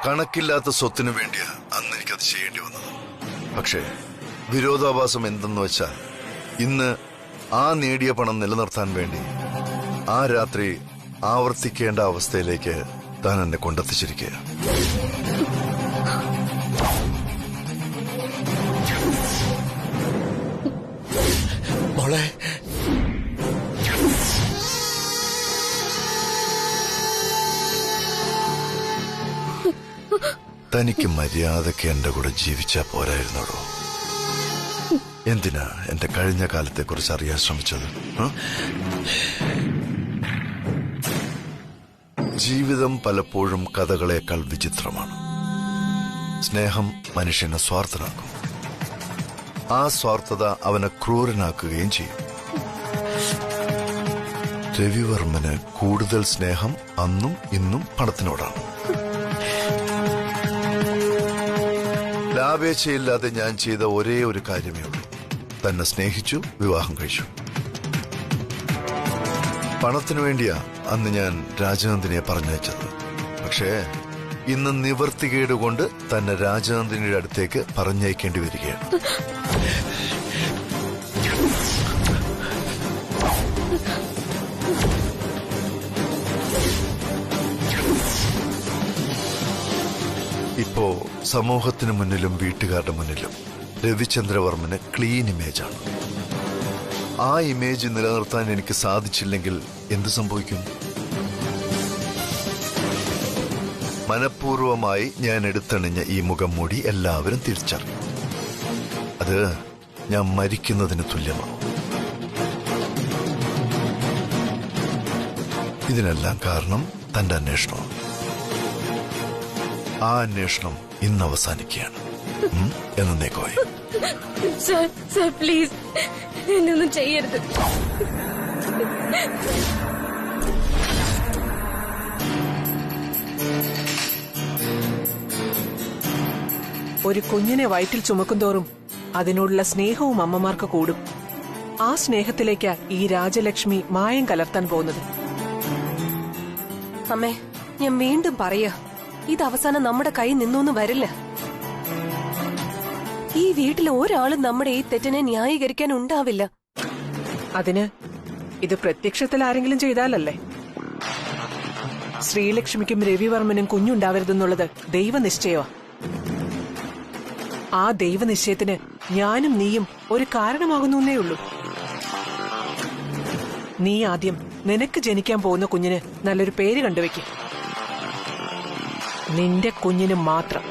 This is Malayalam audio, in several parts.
കണക്കില്ലാത്ത സ്വത്തിനു വേണ്ടിയാ അന്ന് എനിക്കത് ചെയ്യേണ്ടി വന്നത്. പക്ഷേ വിരോധാഭാസം എന്തെന്ന് വെച്ചാൽ ഇന്ന് ആ നേടിയ പണം നിലനിർത്താൻ വേണ്ടി ആ രാത്രി ആവർത്തിക്കേണ്ട അവസ്ഥയിലേക്ക് താൻ എന്നെ കൊണ്ടെത്തിച്ചിരിക്കുക. മോളെ, തനിക്ക് മര്യാദയ്ക്ക് എന്റെ കൂടെ ജീവിച്ചാ പോരായിരുന്നോടോ? എന്തിനാ എന്റെ കഴിഞ്ഞ കാലത്തെ കുറിച്ച് അറിയാൻ ശ്രമിച്ചത്? ജീവിതം പലപ്പോഴും കഥകളേക്കാൾ വിചിത്രമാണ്. സ്നേഹം മനുഷ്യനെ സ്വാർത്ഥനാക്കും. ആ സ്വാർത്ഥത അവനെ ക്രൂരനാക്കുകയും ചെയ്യും. രവിവർമ്മന് കൂടുതൽ സ്നേഹം അന്നും ഇന്നും പണത്തിനോടാണ്. ലാഭേച്ഛയില്ലാതെ ഞാൻ ചെയ്ത ഒരേ ഒരു കാര്യമേ ഉള്ളൂ. തന്നെ സ്നേഹിച്ചു, വിവാഹം കഴിച്ചു. പണത്തിനു വേണ്ടിയാ അന്ന് ഞാൻ രാജനന്ദിനിയെ പറഞ്ഞയച്ചത്. പക്ഷേ ഇന്ന് നിവർത്തികേട് കൊണ്ട് തന്നെ രാജനന്ദിനിയുടെ അടുത്തേക്ക് പറഞ്ഞയക്കേണ്ടി വരികയാണ്. ഇപ്പോ സമൂഹത്തിന് മുന്നിലും വീട്ടുകാരുടെ മുന്നിലും രവിചന്ദ്രവർമ്മന് ക്ലീൻ ഇമേജാണ്. ആ ഇമേജ് നിലനിർത്താൻ എനിക്ക് സാധിച്ചില്ലെങ്കിൽ എന്ത് സംഭവിക്കും? മനഃപൂർവമായി ഞാൻ എടുത്തണിഞ്ഞ ഈ മുഖം മൂടി എല്ലാവരും തിരിച്ചറിയും. അത് ഞാൻ മരിക്കുന്നതിന് തുല്യമാണ്. ഇതിനെല്ലാം കാരണം തന്റെ അന്വേഷണമാണ്. ആ അന്വേഷണം ഇന്ന് അവസാനിക്കുകയാണ്. എന്നേക്കോയി. സർ പ്ലീസ് എന്നൊന്നും ചെയ്യരുത്. ഒരു കുഞ്ഞിനെ വയറ്റിൽ ചുമക്കുന്തോറും അതിനോടുള്ള സ്നേഹവും അമ്മമാർക്ക് കൂടും. ആ സ്നേഹത്തിലേക്കാ ഈ രാജലക്ഷ്മി മായം കലർത്താൻ പോകുന്നത്. അമ്മേ, ഞാൻ വീണ്ടും പറയാ, ഇത് അവസാനം നമ്മുടെ കൈ നിന്നൊന്നും വരില്ല. ഈ വീട്ടിലെ ഒരാളും നമ്മുടെ ഈ തെറ്റിനെ ന്യായീകരിക്കാൻ ഉണ്ടാവില്ല. അതിന് ഇത് പ്രത്യക്ഷത്തിൽ ആരെങ്കിലും ചെയ്താലല്ലേ? ശ്രീലക്ഷ്മിക്കും രവിവർമ്മനും കുഞ്ഞുണ്ടാവരുതെന്നുള്ളത് ദൈവനിശ്ചയമാ. ആ ദൈവനിശ്ചയത്തിന് ഞാനും നീയും ഒരു കാരണമാകുന്നേ ഉള്ളൂ. നീ ആദ്യം നിനക്ക് ജനിക്കാൻ പോകുന്ന കുഞ്ഞിന് നല്ലൊരു പേര് കണ്ടുവെക്കും. നിന്റെ കുഞ്ഞിന് മാത്രം.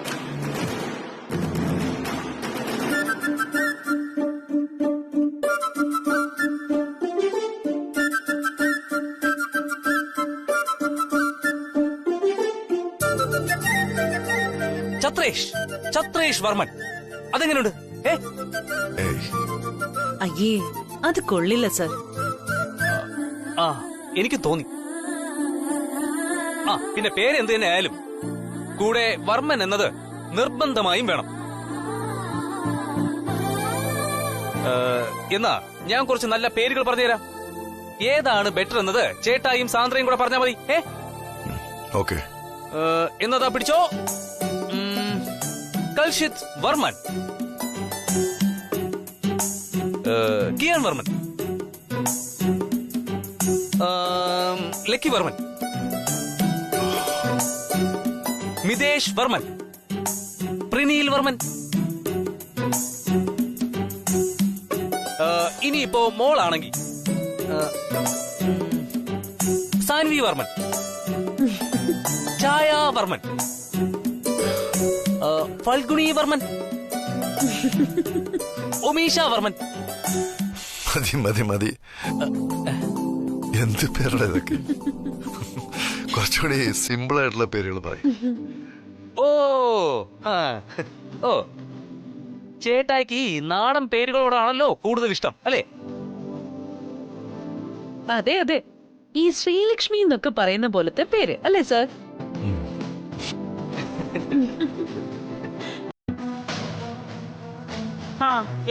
ഛത്രേഷ് വർമ്മൻ. അതെങ്ങനെയുണ്ട്? അയ്യേ, അത് കൊള്ളില്ല സർ. ആ, എനിക്ക് തോന്നി. ആ, പിന്നെ പേര് എന്ത് തന്നെ ആയാലും കൂടെ വർമ്മൻ എന്നത് നിർബന്ധമായും വേണം. എന്നാ ഞാൻ കുറച്ച് നല്ല പേരുകൾ പറഞ്ഞുതരാം. ഏതാണ് ബെറ്റർ എന്നത് ചേട്ടായും സാന്ദ്രയും കൂടെ പറഞ്ഞാൽ മതി. ഓക്കെ, എന്നതാ പിടിച്ചോ. കൽഷിത് വർമ്മൻ, കിയാൻ വർമ്മൻ, ലക്കി വർമ്മൻ, മിതേഷ് വർമ്മൻ, പ്രിനീൽ വർമ്മൻ. ഇനിയിപ്പോ മോളാണെങ്കിൽ സാൻവി വർമ്മൻ, ഛായ വർമ്മൻ, ഫൽഗുണി വർമ്മൻ, ഒമീഷ വർമ്മൻ. മതി മതി മതി. എന്ത് പേരുടെ ഇതൊക്കെ? കുറച്ചുകൂടി സിമ്പിൾ ആയിട്ടുള്ള പേരുകൾ പറയും. ഓ ചേട്ടായിക്ക് നാടൻ പേരുകളോടാണല്ലോ കൂടുതൽ ഇഷ്ടം അല്ലേ? അതെ അതെ, ഈ ശ്രീലക്ഷ്മി എന്നൊക്കെ പറയുന്ന പോലത്തെ പേര് അല്ലേ സർ?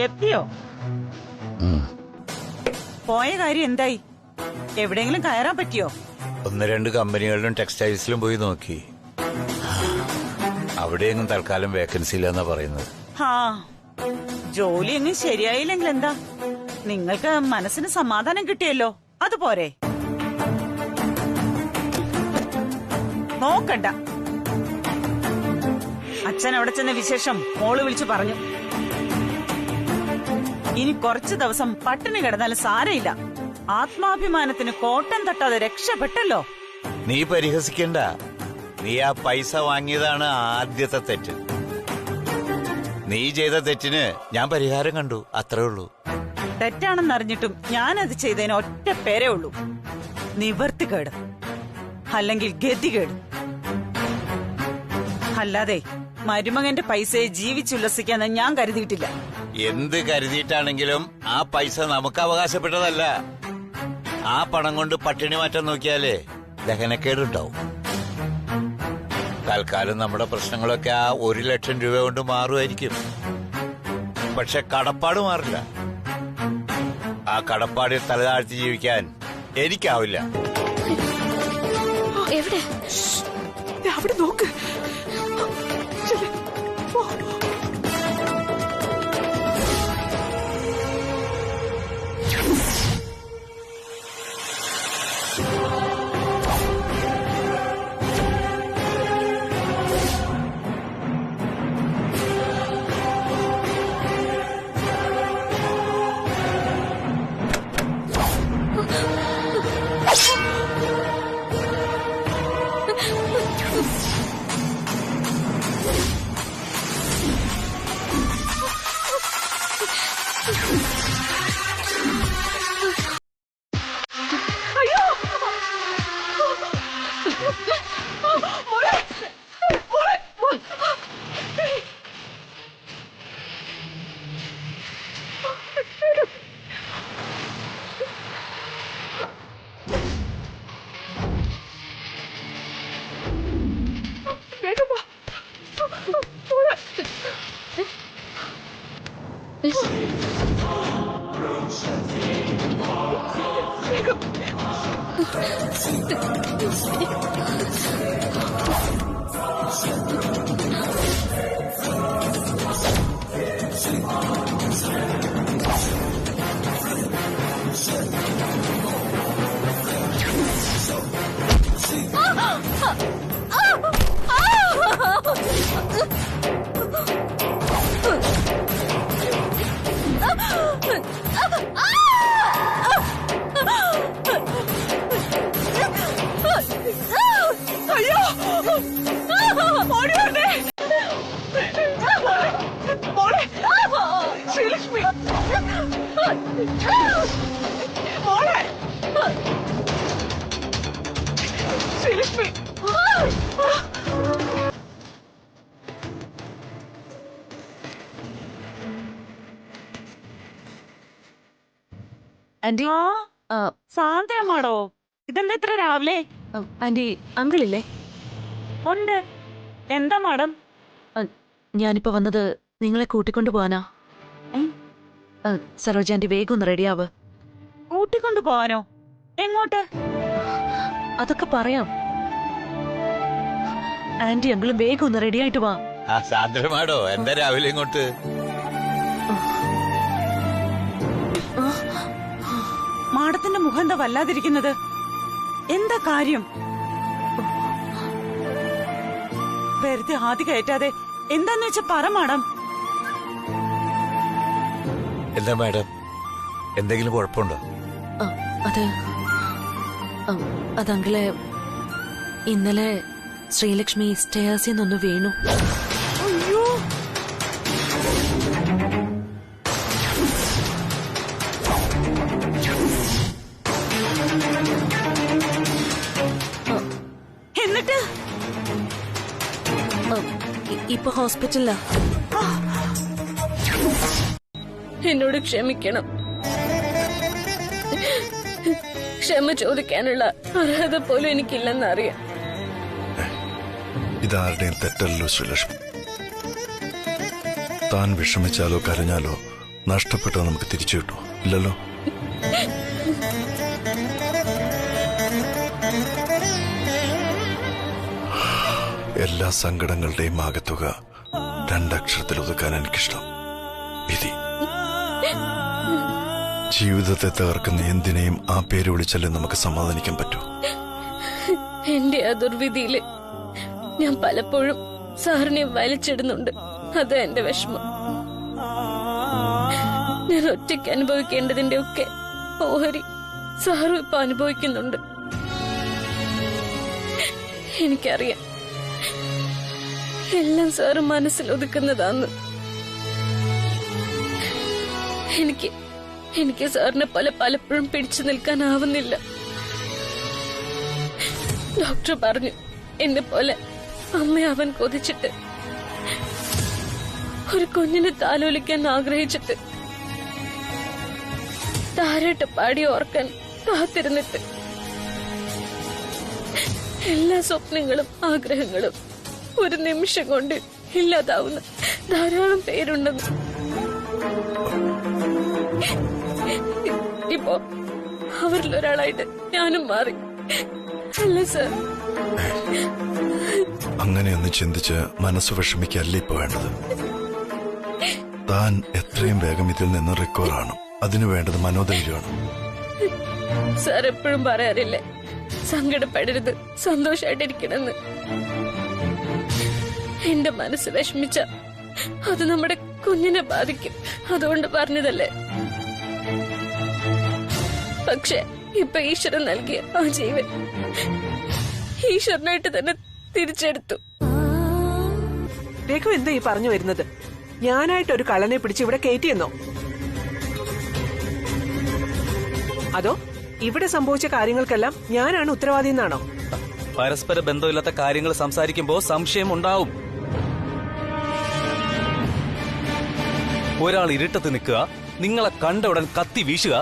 എത്തിയോ? പോയ കാര്യം എന്തായി? എവിടെയെങ്കിലും കയറാൻ പറ്റിയോ? 1-2 കമ്പനികളിലും ടെക്സ്റ്റൈൽസിലും പോയി നോക്കി. അവിടെയെങ്കിലും തൽക്കാലം വേക്കൻസി ഇല്ലെന്നാ പറയുന്നത്. ഹാ, ജോലി എങ്ങും ശരിയായില്ലെങ്കിൽ എന്താ, നിങ്ങൾക്ക് മനസ്സിന് സമാധാനം കിട്ടിയല്ലോ, അതുപോരെ. നോക്കണ്ട, അച്ഛൻ അവിടെ ചെന്ന വിശേഷം മോള് വിളിച്ചു പറഞ്ഞു. ഇനി കുറച്ചു ദിവസം പട്ടിണി കിടന്നാലും സാരയില്ല, ആത്മാഭിമാനത്തിന് കോട്ടം തട്ടാതെ രക്ഷപ്പെട്ടല്ലോ. നീ പരിഹസിക്കണ്ട. നീ ആ പൈസ വാങ്ങിയതാണ് ആദ്യത്തെ തെറ്റ്. നീ ചെയ്ത തെറ്റിന് ഞാൻ പരിഹാരം കണ്ടു, അത്രേ ഉള്ളൂ. തെറ്റാണെന്നറിഞ്ഞിട്ടും ഞാനത് ചെയ്തതിന് ഒറ്റ പേരേ ഉള്ളൂ, നിവർത്തികേട്, അല്ലെങ്കിൽ ഗതികേട്. അല്ലാതെ മരുമകന്റെ പൈസയെ ജീവിച്ചുല്ലസിക്കാന്ന് ഞാൻ കരുതിയിട്ടില്ല. എന്ത് കരുതിയിട്ടാണെങ്കിലും ആ പൈസ നമുക്ക് അവകാശപ്പെട്ടതല്ല. ആ പണം കൊണ്ട് പട്ടിണി മാറ്റാൻ നോക്കിയാലേ ദഹനക്കേടുണ്ടാവും. തൽക്കാലം നമ്മുടെ പ്രശ്നങ്ങളൊക്കെ ആ 1 ലക്ഷം രൂപ കൊണ്ട് മാറുമായിരിക്കും. പക്ഷെ കടപ്പാട് മാറില്ല. ആ കടപ്പാടിൽ തലതാഴ്ത്തി ജീവിക്കാൻ എനിക്കാവില്ല. എവിടെ? അവിടെ നോക്ക്. ആന്റി, സാന്ദ്രമാടോ, ഇതെന്താ ഇത്ര രാവിലെ? ആന്റി, അങ്കിളില്ലേ? ഉണ്ട്. എന്താ മാഡം? ഞാനിപ്പോ വന്നത് നിങ്ങളെ കൂട്ടിക്കൊണ്ടു പോവാനാ. സരോജ ആന്റി, വേഗം ഒന്ന് റെഡിയാവ്. കൂട്ടിക്കൊണ്ടു പോവാനോ? എങ്ങോട്ട്? അതൊക്കെ പറയാം. ആന്റി, അങ്കിളും വേഗം ഒന്ന് റെഡി ആയിട്ട് വാ. ആ സാന്ദ്രമാടോ, എന്താ രാവിലെ ഇങ്ങോട്ട്? മാഡത്തിന്റെ മുഖം എന്താ വല്ലാതിരിക്കുന്നത്? എന്താ കാര്യം? വെറുതെ ആദ്യ കയറ്റാതെ എന്താന്ന് വെച്ചാ പറ മാഡം. എന്താ മാഡം, എന്തെങ്കിലും കുഴപ്പമുണ്ടോ? അത് അങ്കിളെ, ഇന്നലെ ശ്രീലക്ഷ്മി സ്റ്റേഴ്സിൽ നിന്നൊന്ന് വീണു. അയ്യോ, എന്നിട്ട് ഇപ്പൊ ഹോസ്പിറ്റലിലാ. എന്നോട് ക്ഷമിക്കണം. ക്ഷമ ചോദിക്കാനുള്ള അർഹത പോലും എനിക്കില്ലെന്നറിയാം. ഇതാരുടെയും തെറ്റല്ലോ ശ്രീലക്ഷ്മി. താൻ വിഷമിച്ചാലോ കരഞ്ഞാലോ നഷ്ടപ്പെട്ടോ നമുക്ക് തിരിച്ചു കിട്ടോ? ഇല്ലല്ലോ. എല്ലാ സങ്കടങ്ങളുടെയും ആകത്തുക രണ്ടക്ഷരത്തിൽ ഒതുക്കാൻ എനിക്കിഷ്ടം. വിധി. ജീവിതത്തെ തകർക്കുന്ന എന്തിനേയും ആ പേര് വിളിച്ചല്ലേ നമുക്ക് സമാധാനിക്കാൻ പറ്റൂ. എന്റെ ആ ദുർവിധിയില് ഞാൻ പലപ്പോഴും സാറിനെ വലിച്ചിടുന്നുണ്ട്. അതാ എന്റെ വിഷമം. ഞാൻ ഒറ്റയ്ക്ക് അനുഭവിക്കേണ്ടതിന്റെ ഒക്കെ ഓഹരി സാറും ഇപ്പൊ അനുഭവിക്കുന്നുണ്ട്. എനിക്കറിയാം എല്ലാം സാറ് മനസ്സിൽ ഒതുക്കുന്നതാന്ന്. എനിക്ക് സാറിനെ പലപ്പോഴും പിടിച്ചു നിൽക്കാനാവുന്നില്ല. ഡോക്ടർ പറഞ്ഞു എന്നെ പോലെ അമ്മയാവാൻ കൊതിച്ചിട്ട്, ഒരു കുഞ്ഞിനെ താലോലിക്കാൻ ആഗ്രഹിച്ചിട്ട്, താരാട്ട് പാടി ഓർക്കാൻ കാത്തിരുന്നിട്ട്, എല്ലാ സ്വപ്നങ്ങളും ആഗ്രഹങ്ങളും ഒരു നിമിഷം കൊണ്ട് ഇല്ലാതാവുന്ന ധാരാളം പേരുണ്ടെന്ന്. ഇപ്പോ അവരിലൊരാളായിട്ട് ഞാനും മാറി. അല്ല സർ, അങ്ങനെയൊന്ന് ചിന്തിച്ച് മനസ്സ് വിഷമിക്കല്ല ഇപ്പൊ വേണ്ടത്. താൻ എത്രയും വേഗം ഇതിൽ നിന്ന് റിക്കവർ ആണ്. അതിനു വേണ്ടത് മനോധൈര്യമാണ്. സാർ എപ്പോഴും പറയാറില്ലേ സങ്കടപ്പെടരുത്, സന്തോഷായിട്ടിരിക്കണമെന്ന്. എന്റെ മനസ്സ് വിഷമിച്ച അത് നമ്മുടെ കുഞ്ഞിനെ ബാധിക്കും. അതുകൊണ്ട് പറഞ്ഞതല്ലേ. പക്ഷെ ഇപ്പൊ ഈശ്വരൻ നൽകിയ ആ ജീവൻ ഈശ്വരനായിട്ട് തന്നെ തിരിച്ചെടുത്തു. രഘു എന്താ ഈ പറഞ്ഞു വരുന്നത്? ഞാനായിട്ട് ഒരു കള്ളനെ പിടിച്ച് ഇവിടെ കയറ്റിയെന്നോ? അതോ ഇവിടെ സംഭവിച്ച കാര്യങ്ങൾക്കെല്ലാം ഞാനാണ് ഉത്തരവാദി എന്നാണോ? പരസ്പര ബന്ധമില്ലാത്ത കാര്യങ്ങൾ സംസാരിക്കുമ്പോ സംശയം ഉണ്ടാവും. ഒരാൾ ഇരുട്ടത്ത് നിൽക്കുക, നിങ്ങളെ കണ്ട ഉടൻ കത്തി വീശുക,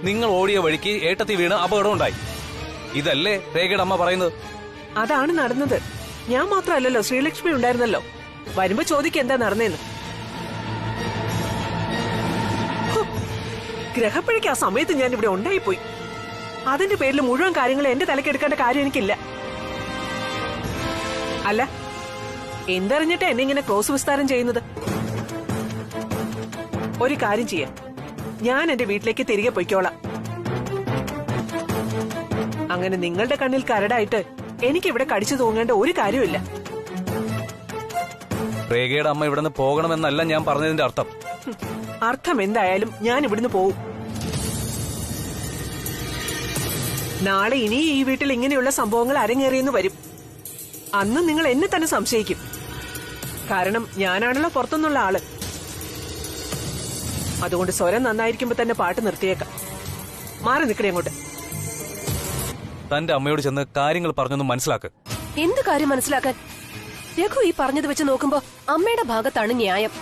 നിങ്ങൾ ഓടിയ വഴിക്ക് ഏട്ടത്തി വീണ് അപകടം ഉണ്ടായി. ഇതല്ലേ രേഖയുടെ അമ്മ പറയുന്നത്? അതാണ് നടന്നത്. ഞാൻ മാത്രമല്ലല്ലോ, ശ്രീലക്ഷ്മി ഉണ്ടായിരുന്നല്ലോ. വരുമ്പോ ചോദിക്കുക എന്താ നടന്നേന്ന്. ഗ്രഹപ്പഴയ്ക്ക് ആ സമയത്ത് ഞാൻ ഇവിടെ ഉണ്ടായിപ്പോയി. അതിന്റെ പേരിൽ മുഴുവൻ കാര്യങ്ങളും എന്റെ തലക്കെടുക്കേണ്ട കാര്യം എനിക്കില്ല. അല്ല, എന്തറിഞ്ഞിട്ട് എന്നെ ഇങ്ങനെ ക്രോസ് വിസ്താരം ചെയ്യുന്നത്? ഒരു കാര്യം ചെയ്യാം, ഞാൻ എന്റെ വീട്ടിലേക്ക് തിരികെ പൊയ്ക്കോളാം. അങ്ങനെ നിങ്ങളുടെ കണ്ണിൽ കരടായിട്ട് എനിക്കിവിടെ കടിച്ചു തൂങ്ങേണ്ട ഒരു കാര്യമില്ല. രേഖയുടെ അമ്മ ഇവിടുന്ന് പോകണമെന്നല്ല ഞാൻ പറഞ്ഞതിന്റെ അർത്ഥം. അർത്ഥം എന്തായാലും ഞാൻ ഇവിടുന്ന് പോവും. നാളെ ഇനി ഈ വീട്ടിൽ ഇങ്ങനെയുള്ള സംഭവങ്ങൾ അരങ്ങേറിയെന്ന് വരും. അന്ന് നിങ്ങൾ എന്നെ തന്നെ സംശയിക്കും. കാരണം ഞാനാണല്ലോ പുറത്തുനിന്നുള്ള ആള്. അതുകൊണ്ട് സ്വരം നന്നായിരിക്കുമ്പോ തന്നെ പാട്ട് നിർത്തിയേക്കാം. മാറി നിൽക്കണേ അങ്ങോട്ട്. തന്റെ അമ്മയോട് ചെന്ന് കാര്യങ്ങൾ പറഞ്ഞൊന്ന് മനസ്സിലാക്ക്. എന്ത് കാര്യം മനസ്സിലാക്കാൻ? രഘു ഈ പറഞ്ഞത് വെച്ച് നോക്കുമ്പോ അമ്മയുടെ ഭാഗത്താണ് ന്യായം.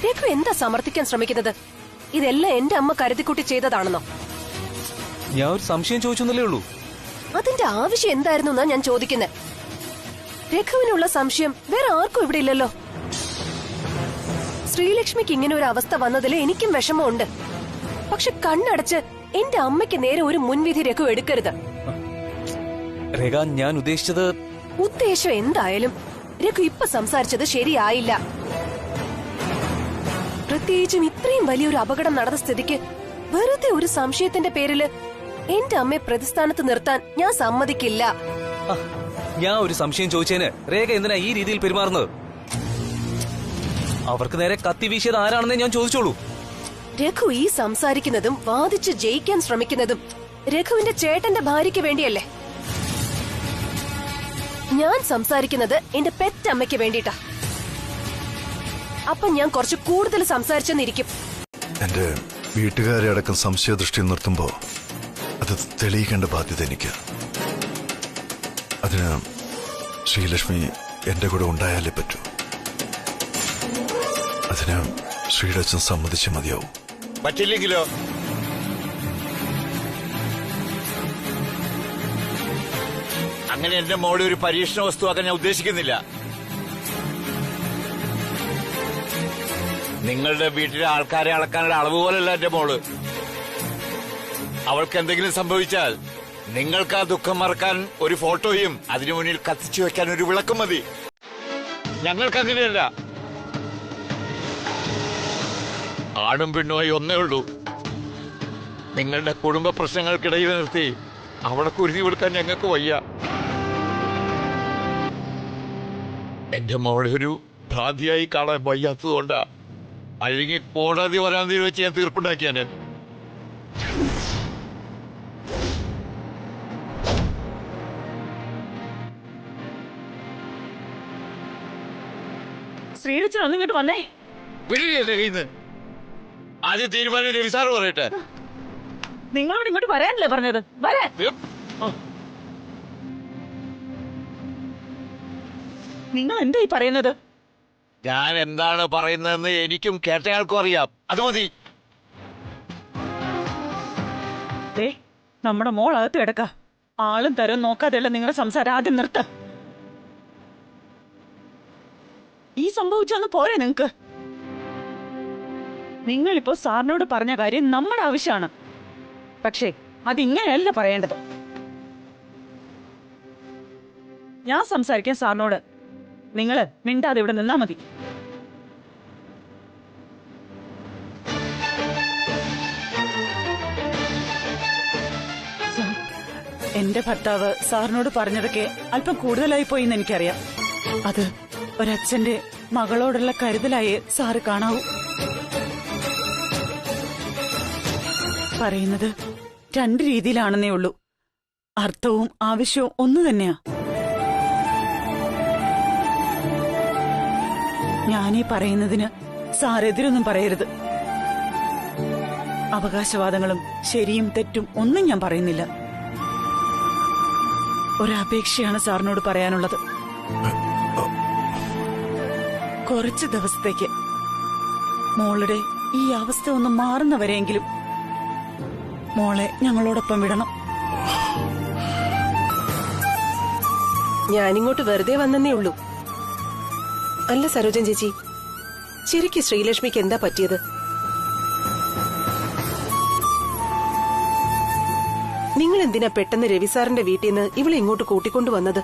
രഘു എന്താ സമർത്ഥിക്കാൻ ശ്രമിക്കുന്നത്? ഇതെല്ലാം എന്റെ അമ്മ കരുതിക്കുട്ടി ചെയ്തതാണെന്നോ? ഞാൻ ഒരു സംശയം ചോദിച്ചെന്നല്ലേ ഉള്ളൂ. അതിന്റെ ആവശ്യം എന്തായിരുന്നു എന്നാ ഞാൻ ചോദിക്കുന്നത്. രഘുവിനുള്ള സംശയം വേറെ ആർക്കും ഇവിടെ ഇല്ലല്ലോ. ശ്രീലക്ഷ്മിക്ക് ഇങ്ങനെ ഒരു അവസ്ഥ വന്നതിൽ എനിക്കും വിഷമമുണ്ട്. പക്ഷെ കണ്ണടച്ച് എന്റെ അമ്മയ്ക്ക് നേരെ ഒരു മുൻവിധി രഘു എടുക്കരുത്. രേഖ, ഞാൻ ഉദ്ദേശിച്ചത്... ഉദ്ദേശം എന്തായാലും രഘു ഇപ്പൊ സംസാരിച്ചത് ശരിയായില്ല. പ്രത്യേകിച്ചും ഇത്രയും വലിയൊരു അപകടം നടന്ന സ്ഥിതിക്ക് വെറുതെ ഒരു സംശയത്തിന്റെ പേരില് എന്റെ അമ്മയെ പ്രതിസ്ഥാനത്ത് നിർത്താൻ ഞാൻ സമ്മതിക്കില്ല. ഞാൻ ഒരു സംശയം ചോദിച്ചതിന് രേഖ എന്തിനാ ഈ രീതിയിൽ പെരുമാറുന്നത്? അവർക്ക് നേരെ കത്തി വീശിയത് ആരാണെന്നേ ഞാൻ ചോദിച്ചോളൂ. രഘു ഈ സംസാരിക്കുന്നതും വാദിച്ച് ജയിക്കാൻ ശ്രമിക്കുന്നതും രഘുവിന്റെ ചേട്ടന്റെ ഭാര്യയ്ക്ക് വേണ്ടിയല്ലേ? ഞാൻ സംസാരിക്കുന്നത് എന്റെ പെറ്റമ്മയ്ക്ക് വേണ്ടിട്ടാ. അപ്പൊ ഞാൻ കുറച്ച് കൂടുതൽ സംസാരിച്ചെന്നിരിക്കും. എന്റെ വീട്ടുകാരെ അടക്കം സംശയദൃഷ്ടി നിർത്തുമ്പോ അത് തെളിയിക്കേണ്ട ബാധ്യത എനിക്ക്. അതിന് ശ്രീലക്ഷ്മി എന്റെ കൂടെ ഉണ്ടായാലേ പറ്റൂ. അതിന് ശ്രീയുടെ അച്ഛൻ സമ്മതിച്ച് മതിയാവും. പറ്റില്ലെങ്കിലോ? അങ്ങനെ എന്റെ മോളെ ഒരു പരീക്ഷണ വസ്തുവാക്കാൻ ഞാൻ ഉദ്ദേശിക്കുന്നില്ല. നിങ്ങളുടെ വീട്ടിലെ ആൾക്കാരെ അളക്കാനുള്ള അളവ് പോലല്ല എന്റെ മോള്. അവൾക്ക് എന്തെങ്കിലും സംഭവിച്ചാൽ നിങ്ങൾക്ക് ആ ദുഃഖം മറക്കാൻ ഒരു ഫോട്ടോയും അതിനു മുന്നിൽ കത്തിച്ചു വെക്കാൻ ഒരു വിളക്കും മതി. ഞങ്ങൾക്ക് അങ്ങനെയല്ല. ആണും പെണ്ണുമായി ഒന്നേ ഉള്ളൂ. നിങ്ങളുടെ കുടുംബ പ്രശ്നങ്ങൾക്കിടയിൽ നിർത്തി അവിടെ കുരുതി കൊടുക്കാൻ ഞങ്ങൾക്ക് വയ്യ. എന്റെ മോളെ ഒരു ഭ്രാന്തിയായി കാണാൻ വയ്യാത്തതുകൊണ്ടാ. അല്ലെങ്കിൽ കോടതി വരാന്തി വെച്ച് ഞാൻ തീർപ്പുണ്ടാക്കിയാന്. ശ്രീരച്ചൻ ഒന്നും ഇങ്ങോട്ട് വന്നേ. വിളിയല്ലേ കയ്യിന്ന്. ആദ്യം തീരുമാനം രവി സാറ് പറയട്ടെ. നിങ്ങളോട് ഇങ്ങോട്ട് വരാനല്ലേ പറഞ്ഞത്? വരാൻ. നിങ്ങൾ എന്തായി പറയുന്നത്? ഞാൻ എന്താണ് പറയുന്നതെന്ന് എനിക്കും കേട്ടയാൾക്കും അറിയാം. അത് മതി. നമ്മുടെ മോൾ അകത്ത് കിടക്ക. ആളും തരം നോക്കാതെയല്ല നിങ്ങളുടെ സംസാരം. ആദ്യം നിർത്ത. ഈ സംഭവിച്ചൊന്ന് പോരെ നിങ്ങക്ക്? നിങ്ങളിപ്പോ സാറിനോട് പറഞ്ഞ കാര്യം നമ്മുടെ ആവശ്യമാണ്. പക്ഷേ അതിങ്ങനെയല്ല പറയേണ്ടത്. ഞാൻ സംസാരിക്കാൻ സാറിനോട്. നിങ്ങള് മിണ്ടാതെ ഇവിടെ നിന്നാ മതി. എന്റെ ഭർത്താവ് സാറിനോട് പറഞ്ഞതൊക്കെ അല്പം കൂടുതലായി പോയി എന്ന് എനിക്കറിയാം. അത് ഒരച്ഛന്റെ മകളോടുള്ള കരുതലായി സാറ് കാണാവൂ. പറയുന്നത് രണ്ട് രീതിയിലാണെന്നേ ഉള്ളൂ. അർത്ഥവും ആവശ്യവും ഒന്നു തന്നെയാ. ഞാനീ പറയുന്നതിന് സാറെതിരൊന്നും പറയരുത്. അവകാശവാദങ്ങളും ശരിയും തെറ്റും ഒന്നും ഞാൻ പറയുന്നില്ല. ഒരപേക്ഷയാണ് സാറിനോട് പറയാനുള്ളത്. കുറച്ച് ദിവസത്തേക്ക് മോളുടെ ഈ അവസ്ഥ ഒന്ന് മാറുന്നവരെയെങ്കിലും മോളെ ഞങ്ങളോടൊപ്പം വിടണം. ഞാനിങ്ങോട്ട് വെറുതെ വന്നേ ഉള്ളൂ. അല്ല സരോജൻ ചേച്ചി, ശരിക്കും ശ്രീലക്ഷ്മിക്ക് എന്താ പറ്റിയത്? നിങ്ങൾ എന്തിനാ പെട്ടെന്ന് രവിസാറിന്റെ വീട്ടിൽ നിന്ന് ഇവളെ ഇങ്ങോട്ട് കൂട്ടിക്കൊണ്ടുവന്നത്?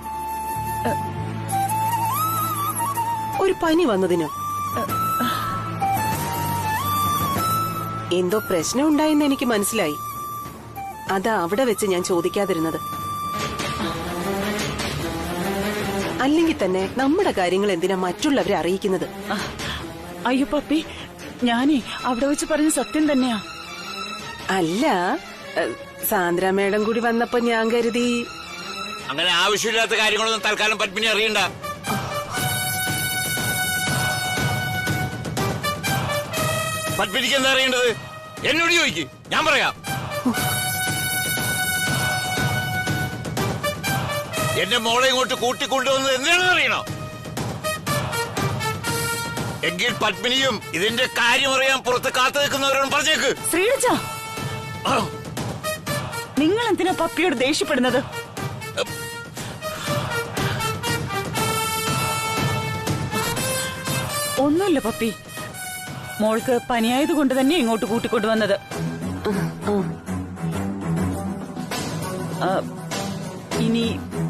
ഒരു പനി വന്നതിനോ? എന്തോ പ്രശ്നം ഉണ്ടായെന്ന് എനിക്ക് മനസ്സിലായി. അതാ അവിടെ വെച്ച് ഞാൻ ചോദിക്കാതിരുന്നത്. അല്ലെങ്കിൽ തന്നെ നമ്മുടെ കാര്യങ്ങൾ എന്തിനാ മറ്റുള്ളവരെ അറിയിക്കുന്നത്? അയ്യോ പപ്പി, ഞാനേ അവിടെ വെച്ച് പറഞ്ഞ സത്യം തന്നെയാ. അല്ല, സാന്ദ്ര മേഡം കൂടി വന്നപ്പോ ഞാൻ കരുതി. അങ്ങനെ ആവശ്യമില്ലാത്ത കാര്യങ്ങളൊന്നും തൽക്കാലം പത്മിനി അറിയണ്ട. പത്മിനിക്ക് എന്താ അറിയേണ്ടത്? എന്നോട് ചോദിക്ക്, ഞാൻ പറയാം. എന്റെ മോളെ ഇങ്ങോട്ട് കൂട്ടിക്കൊണ്ടുവന്നത് എന്തിനാണെന്ന് അറിയണോ? എങ്കിൽ പത്മിനിയും ഇതിന്റെ കാര്യം അറിയാൻ പുറത്ത് കാത്തു നിൽക്കുന്നവരോട് പറഞ്ഞേക്ക്. ശ്രീരജ, നിങ്ങൾ എന്തിനാ പപ്പിയോട് ദേഷ്യപ്പെടുന്നത്? ഒന്നുമില്ല പപ്പി, മോൾക്ക് പനിയായതുകൊണ്ട് തന്നെ ഇങ്ങോട്ട് കൂട്ടിക്കൊണ്ടുവന്നത്. ഇനി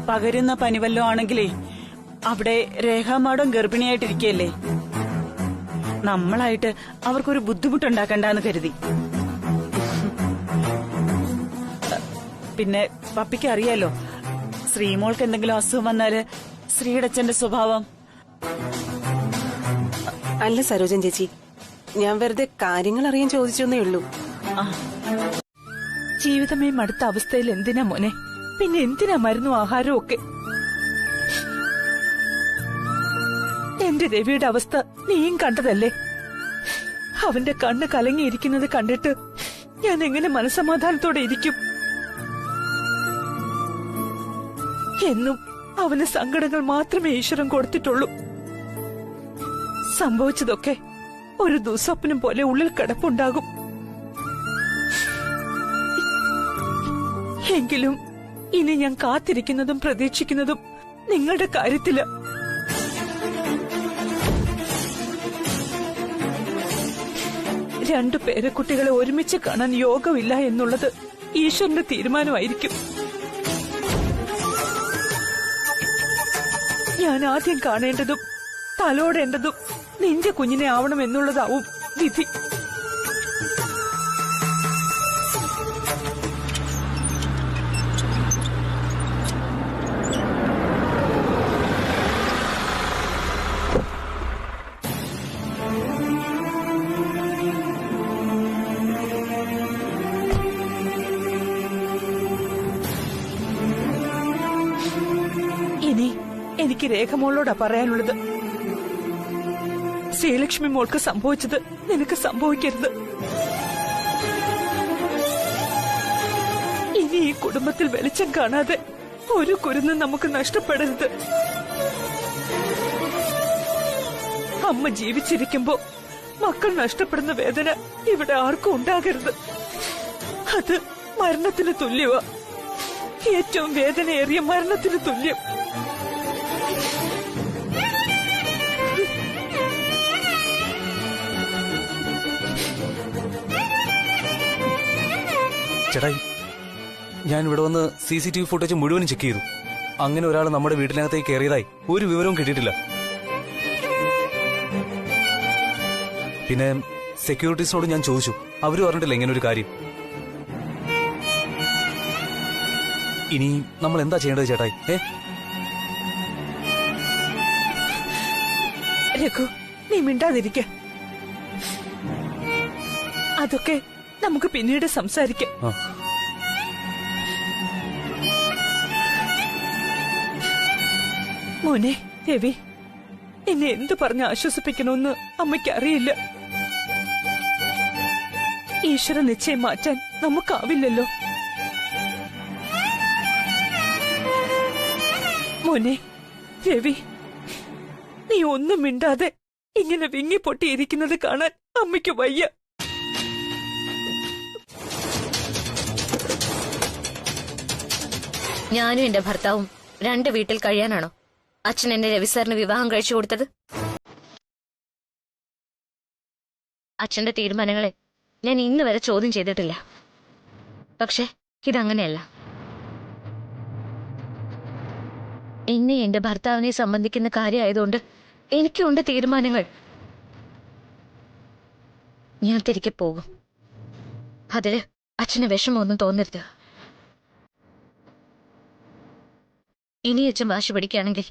പകരുന്ന പനി വല്ലോ ആണെങ്കിലേ അവിടെ രേഖാമാടം ഗർഭിണിയായിട്ടിരിക്കല്ലേ, നമ്മളായിട്ട് അവർക്കൊരു ബുദ്ധിമുട്ടുണ്ടാക്കണ്ടെന്ന് കരുതി. പിന്നെ പപ്പിക്ക് അറിയാലോ, ശ്രീമോൾക്ക് എന്തെങ്കിലും അസുഖം വന്നാല് ശ്രീയുടെ സ്വഭാവം. അല്ല സരോജൻ ചേച്ചി, ഞാൻ വെറുതെ കാര്യങ്ങൾ അറിയാൻ ചോദിച്ചെന്നേ ഉള്ളൂ. ജീവിതമേ മടുത്ത അവസ്ഥയിൽ എന്തിനാ മോനെ? പിന്നെ എന്തിനാ മരുന്നും ആഹാരവും ഒക്കെ? എന്റെ രവിയുടെ അവസ്ഥ നീയും കണ്ടതല്ലേ? അവന്റെ കണ്ണ് കലങ്ങിയിരിക്കുന്നത് കണ്ടിട്ട് ഞാൻ എങ്ങനെ മനസ്സമാധാനത്തോടെ ഇരിക്കും? എന്നും അവന് സങ്കടങ്ങൾ മാത്രമേ ഈശ്വരൻ കൊടുത്തിട്ടുള്ളൂ. സംഭവിച്ചതൊക്കെ ഒരു ദുസ്വപ്നം പോലെ ഉള്ളിൽ കിടപ്പുണ്ടാകും. എങ്കിലും ഇനി ഞാൻ കാത്തിരിക്കുന്നതും പ്രതീക്ഷിക്കുന്നതും നിങ്ങളുടെ കാര്യത്തില്. രണ്ടു പേരക്കുട്ടികളെ ഒരുമിച്ച് കാണാൻ യോഗമില്ല എന്നുള്ളത് ഈശ്വരന്റെ തീരുമാനമായിരിക്കും. ഞാൻ ആദ്യം കാണേണ്ടതും തലോടേണ്ടതും നിന്റെ കുഞ്ഞിനെ ആവണമെന്നുള്ളതാവും വിധി. ഇനി എനിക്ക് രേഖമോളോടാ പറയാനുള്ളത്. ശ്രീലക്ഷ്മി മോൾക്ക് സംഭവിച്ചത് നിനക്ക് സംഭവിക്കരുത്. ഇനി ഈ കുടുംബത്തിൽ വെളിച്ചം കാണാതെ ഒരു കുരുന്ന് നമുക്ക് നഷ്ടപ്പെടരുത്. അമ്മ ജീവിച്ചിരിക്കുമ്പോ മക്കൾ നഷ്ടപ്പെടുന്ന വേദന ഇവിടെ ആർക്കും ഉണ്ടാകരുത്. അത് മരണത്തിന് തുല്യമാ. ഏറ്റവും വേദനയേറിയ മരണത്തിന് തുല്യം. ചേട്ടായി, ഞാൻ ഇവിടെ വന്ന് CCTV ഫുട്ടേജ് മുഴുവനും ചെക്ക് ചെയ്തു. അങ്ങനെ ഒരാൾ നമ്മുടെ വീട്ടിനകത്തേക്ക് കയറിയതായി ഒരു വിവരവും കിട്ടിയിട്ടില്ല. പിന്നെ സെക്യൂരിറ്റീസിനോട് ഞാൻ ചോദിച്ചു, അവര് പറഞ്ഞിട്ടില്ല ഇങ്ങനെ ഒരു കാര്യം. ഇനി നമ്മൾ എന്താ ചെയ്യേണ്ടത് ചേട്ടായി? രഘു, നീ മിണ്ടാതിരിക്ക. അതൊക്കെ നമുക്ക് പിന്നീട് സംസാരിക്കാം. മോനെ രവി, എന്നെ എന്ത് പറഞ്ഞ് ആശ്വസിപ്പിക്കണമെന്ന് അമ്മയ്ക്ക് അറിയില്ല. ഈശ്വര നിശ്ചയം മാറ്റാൻ നമുക്കാവില്ലല്ലോ. മോനെ രവി, നീ ഒന്നും മിണ്ടാതെ ഇങ്ങനെ വിങ്ങിപ്പൊട്ടിയിരിക്കുന്നത് കാണാൻ അമ്മയ്ക്ക് വയ്യ. ഞാനും എന്റെ ഭർത്താവും രണ്ട് വീട്ടിൽ കഴിയാനാണോ അച്ഛൻ എന്നെ രവിസാറിന് വിവാഹം കഴിച്ചു കൊടുത്തത്? അച്ഛന്റെ തീരുമാനങ്ങളെ ഞാൻ ഇന്ന് വരെ ചോദ്യം ചെയ്തിട്ടില്ല. പക്ഷെ ഇതങ്ങനെയല്ല. എന്നെ എന്റെ ഭർത്താവിനെ സംബന്ധിക്കുന്ന കാര്യമായതുകൊണ്ട് എനിക്കുണ്ട് തീരുമാനങ്ങൾ. ഞാൻ തിരികെ പോകും. അതില് അച്ഛന് വിഷമമൊന്നും തോന്നരുത്. ഇനി അച്ഛൻ വാശി പിടിക്കുകയാണെങ്കിൽ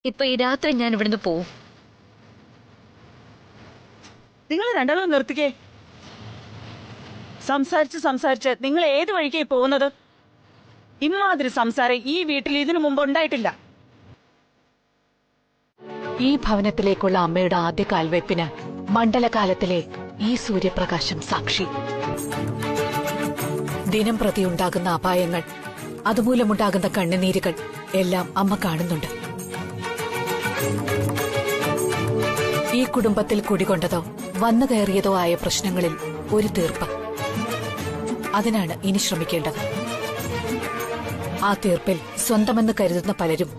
ഇപ്പൊ ഈ രാത്രി ഞാൻ ഇവിടുന്ന് പോവും. നിങ്ങൾ രണ്ടാളും നിർത്തിക്കേ. സംസാരിച്ച് നിങ്ങൾ ഏത് വഴിക്കായി പോകുന്നത്? ഇമാതിരി സംസാരം ഈ വീട്ടിൽ ഇതിനു മുമ്പ് ഉണ്ടായിട്ടില്ല. ഈ ഭവനത്തിലേക്കുള്ള അമ്മയുടെ ആദ്യ കാൽവയ്പ്പിന് മണ്ഡലകാലത്തിലെ ഈ സൂര്യപ്രകാശം സാക്ഷി. ദിനം പ്രതി ഉണ്ടാകുന്ന അപായങ്ങൾ, അതുമൂലമുണ്ടാകുന്ന കണ്ണുനീരുകൾ എല്ലാം അമ്മ കാണുന്നുണ്ട്. ഈ കുടുംബത്തിൽ കുടികൊണ്ടതോ വന്നു കയറിയതോ ആയ പ്രശ്നങ്ങളിൽ ഒരു തീർപ്പ്. അതിനാണ് ഇനി ശ്രമിക്കേണ്ടത്. ആ തീർപ്പിൽ സ്വന്തമെന്ന് കരുതുന്ന പലരും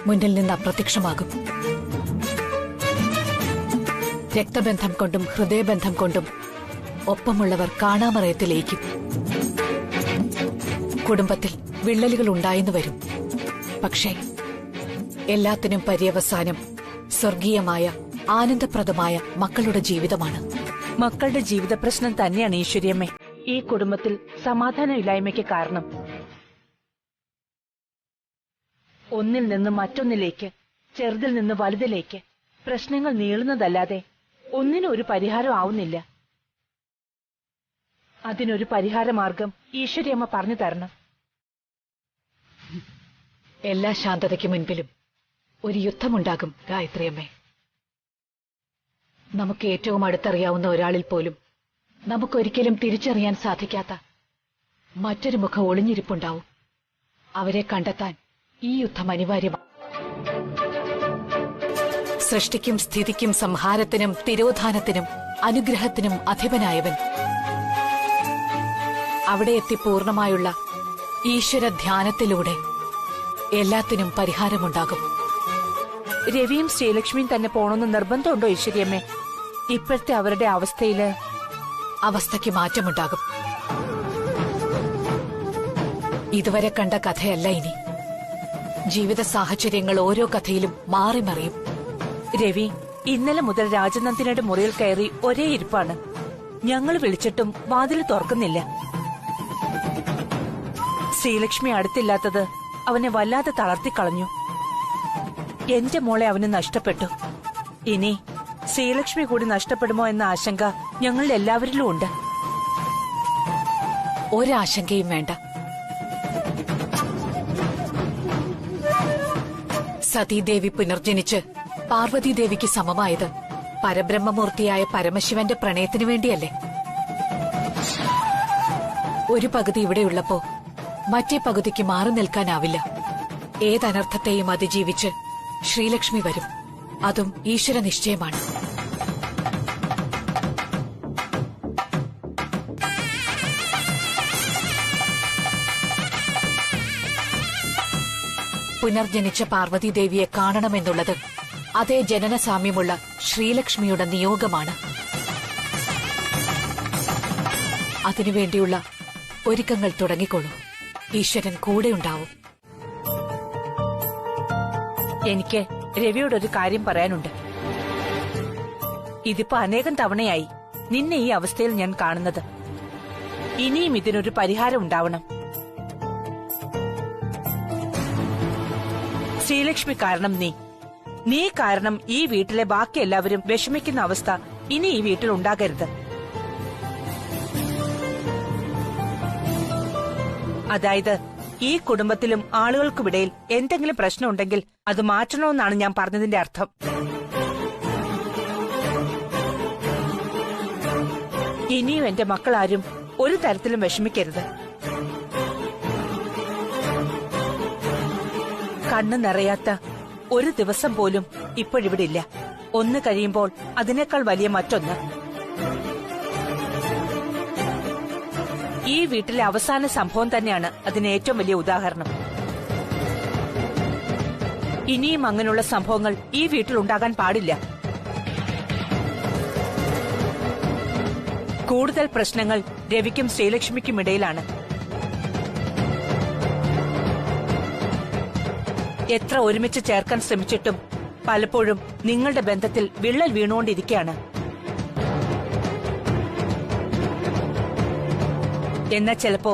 മുന്നിൽ നിന്ന് അപ്രത്യക്ഷമാകും. രക്തബന്ധം കൊണ്ടും ഹൃദയബന്ധം കൊണ്ടും ഒപ്പമുള്ളവർ കാണാമറയത്തിലേക്കും. കുടുംബത്തിൽ വിള്ളലുകൾ ഉണ്ടായെന്ന് വരും. പക്ഷേ എല്ലാത്തിനും പര്യവസാനം സ്വർഗീയമായ ആനന്ദപ്രദമായ മക്കളുടെ ജീവിതമാണ്. മക്കളുടെ ജീവിത പ്രശ്നം തന്നെയാണ് ഈശ്വര്യമ്മേ ഈ കുടുംബത്തിൽ സമാധാനമില്ലായ്മയ്ക്ക് കാരണം. ഒന്നിൽ നിന്ന് മറ്റൊന്നിലേക്ക്, ചെറുതിൽ നിന്ന് വലുതിലേക്ക് പ്രശ്നങ്ങൾ നീളുന്നതല്ലാതെ ഒന്നിനും ഒരു പരിഹാരം ആവുന്നില്ല. അതിനൊരു പരിഹാരമാർഗം ഈശ്വര്യമ്മ പറഞ്ഞു തരണം. എല്ലാ ശാന്തതയ്ക്ക് മുൻപിലും ഒരു യുദ്ധമുണ്ടാകും ഗായത്രിയമ്മേ. നമുക്ക് ഏറ്റവും അടുത്തറിയാവുന്ന ഒരാളിൽ പോലും നമുക്കൊരിക്കലും തിരിച്ചറിയാൻ സാധിക്കാത്ത മറ്റൊരു മുഖം ഒളിഞ്ഞിരിപ്പുണ്ടാവും. അവരെ കണ്ടെത്താൻ ഈ യുദ്ധം അനിവാര്യമാണ്. സൃഷ്ടിക്കും സ്ഥിതിക്കും സംഹാരത്തിനും തിരോധാനത്തിനും അനുഗ്രഹത്തിനും അധിപനായവൻ. അവിടെ എത്തി പൂർണ്ണമായുള്ള ഈശ്വര ധ്യാനത്തിലൂടെ എല്ലാത്തിനും പരിഹാരമുണ്ടാകും. രവിയും ശ്രീലക്ഷ്മിയും തന്നെ പോണമെന്ന് നിർബന്ധമുണ്ടോ ഈശ്വര്യമ്മേ? ഇപ്പോഴത്തെ അവരുടെ അവസ്ഥയില് അവസ്ഥയ്ക്ക് മാറ്റമുണ്ടാകും. ഇതുവരെ കണ്ട കഥയല്ല ഇനി. ജീവിത സാഹചര്യങ്ങൾ ഓരോ കഥയിലും മാറി മറിയും. രവി ഇന്നലെ മുതൽ രാജനന്ദിനിയുടെ മുറിയിൽ കയറി ഒരേ ഇരിപ്പാണ്. ഞങ്ങൾ വിളിച്ചിട്ടും വാതിൽ തുറക്കുന്നില്ല. ശ്രീലക്ഷ്മി അടുത്തില്ലാത്തത് അവനെ വല്ലാതെ തളർത്തിക്കളഞ്ഞു. എന്റെ മോളെ അവന് നഷ്ടപ്പെട്ടു. ഇനി ശ്രീലക്ഷ്മി കൂടി നഷ്ടപ്പെടുമോ എന്ന ആശങ്ക ഞങ്ങളിൽ എല്ലാവരിലും ഉണ്ട്. ഒരാശങ്കയും വേണ്ട. സതീദേവി പുനർജനിച്ച് പാർവതീദേവിക്ക് സമമായത് പരബ്രഹ്മമൂർത്തിയായ പരമശിവന്റെ പ്രണയത്തിനു വേണ്ടിയല്ലേ? ഒരു പകുതി ഇവിടെയുള്ളപ്പോ മറ്റേ പകുതിക്ക് മാറി നിൽക്കാനാവില്ല. ഏതനർത്ഥത്തെയും അതിജീവിച്ച് ശ്രീലക്ഷ്മി വരും. അതും ഈശ്വര നിശ്ചയമാണ്. പുനർജനിച്ച പാർവതീദേവിയെ കാണണമെന്നുള്ളത് അതേ ജനനസാമ്യമുള്ള ശ്രീലക്ഷ്മിയുടെ നിയോഗമാണ്. അതിനുവേണ്ടിയുള്ള ഒരുക്കങ്ങൾ തുടങ്ങിക്കോളൂ. ഈശ്വരൻ കൂടെയുണ്ടാവും. എനിക്ക് രവിയോടൊരു കാര്യം പറയാനുണ്ട്. ഇതിപ്പോ അനേകം തവണയായി നിന്നെ ഈ അവസ്ഥയിൽ ഞാൻ കാണുന്നത്. ഇനിയും ഇതിനൊരു പരിഹാരം ഉണ്ടാവണം. ശ്രീലക്ഷ്മി കാരണം നീ കാരണം ഈ വീട്ടിലെ ബാക്കി എല്ലാവരും വിഷമിക്കുന്ന അവസ്ഥ ഇനി ഈ വീട്ടിൽ ഉണ്ടാകരുത്. അതായത് ഈ കുടുംബത്തിലും ആളുകൾക്കുമിടയിൽ എന്തെങ്കിലും പ്രശ്നമുണ്ടെങ്കിൽ അത് മാറ്റണമെന്നാണ് ഞാൻ പറഞ്ഞതിന്റെ അർത്ഥം. ഇനിയും എന്റെ മക്കളാരും ഒരു തരത്തിലും വിഷമിക്കരുത്. കണ്ണു നിറയാത്ത ഒരു ദിവസം പോലും ഇപ്പോഴിവിടെ ഇല്ല. ഒന്ന് കഴിയുമ്പോൾ അതിനേക്കാൾ വലിയ മറ്റൊന്ന്. ഈ വീട്ടിലെ അവസാന സംഭവം തന്നെയാണ് അതിന് ഏറ്റവും വലിയ ഉദാഹരണം. ഇനിയും അങ്ങനെയുള്ള സംഭവങ്ങൾ ഈ വീട്ടിൽ ഉണ്ടാകാൻ പാടില്ല. കൂടുതൽ പ്രശ്നങ്ങൾ രവിക്കും ശ്രീലക്ഷ്മിക്കും ഇടയിലാണ്. എത്ര ഒരുമിച്ച് ചേർക്കാൻ ശ്രമിച്ചിട്ടും പലപ്പോഴും നിങ്ങളുടെ ബന്ധത്തിൽ വിള്ളൽ വീണുകൊണ്ടിരിക്കുകയാണ്. എന്നാൽ ചിലപ്പോ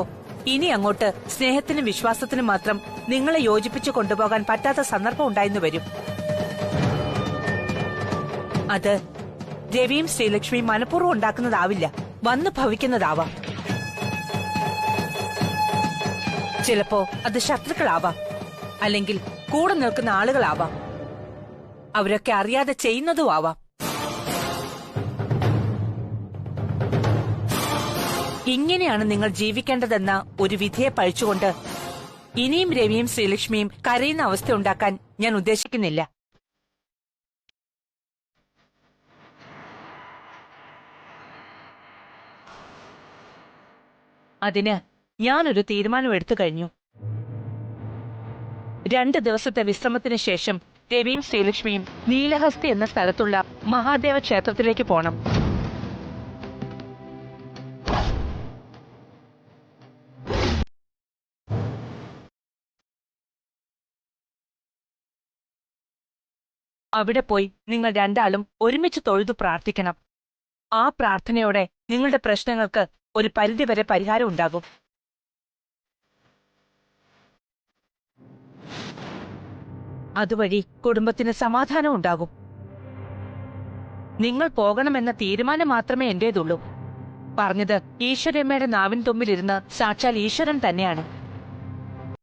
ഇനി അങ്ങോട്ട് സ്നേഹത്തിനും വിശ്വാസത്തിനും മാത്രം നിങ്ങളെ യോജിപ്പിച്ചു കൊണ്ടുപോകാൻ പറ്റാത്ത സന്ദർഭം ഉണ്ടായെന്ന് വരും. അത് രവിയും ശ്രീലക്ഷ്മിയും മനഃപൂർവ്വം ഉണ്ടാക്കുന്നതാവില്ല, വന്നു ഭവിക്കുന്നതാവാം. ചിലപ്പോ അത് ശത്രുക്കളാവാം, അല്ലെങ്കിൽ കൂടെ നിൽക്കുന്ന ആളുകളാവാം. അവരൊക്കെ അറിയാതെ ചെയ്യുന്നതും ആവാം. ഇങ്ങനെയാണ് നിങ്ങൾ ജീവിക്കേണ്ടതെന്ന ഒരു വിധിയെ പഴിച്ചുകൊണ്ട് ഇനിയും രവിയും ശ്രീലക്ഷ്മിയും കരയുന്ന അവസ്ഥ ഉണ്ടാക്കാൻ ഞാൻ ഉദ്ദേശിക്കുന്നില്ല. അതിന് ഞാനൊരു തീരുമാനം എടുത്തു കഴിഞ്ഞു. 2 ദിവസത്തെ വിശ്രമത്തിന് ശേഷം രവിയും ശ്രീലക്ഷ്മിയും നീലഹസ്തി എന്ന സ്ഥലത്തുള്ള മഹാദേവ ക്ഷേത്രത്തിലേക്ക് പോണം. അവിടെ പോയി നിങ്ങൾ രണ്ടാളും ഒരുമിച്ച് തൊഴുതു പ്രാർത്ഥിക്കണം. ആ പ്രാർത്ഥനയോടെ നിങ്ങളുടെ പ്രശ്നങ്ങൾക്ക് ഒരു പരിധിവരെ പരിഹാരം ഉണ്ടാകും. അതുവഴി കുടുംബത്തിന് സമാധാനം ഉണ്ടാകും. നിങ്ങൾ പോകണമെന്ന തീരുമാനം മാത്രമേ എന്റേതുള്ളൂ. പറഞ്ഞത് ഈശ്വരമ്മയുടെ നാവിൻ തുമ്പിലിരുന്ന് സാക്ഷാൽ ഈശ്വരൻ തന്നെയാണ്.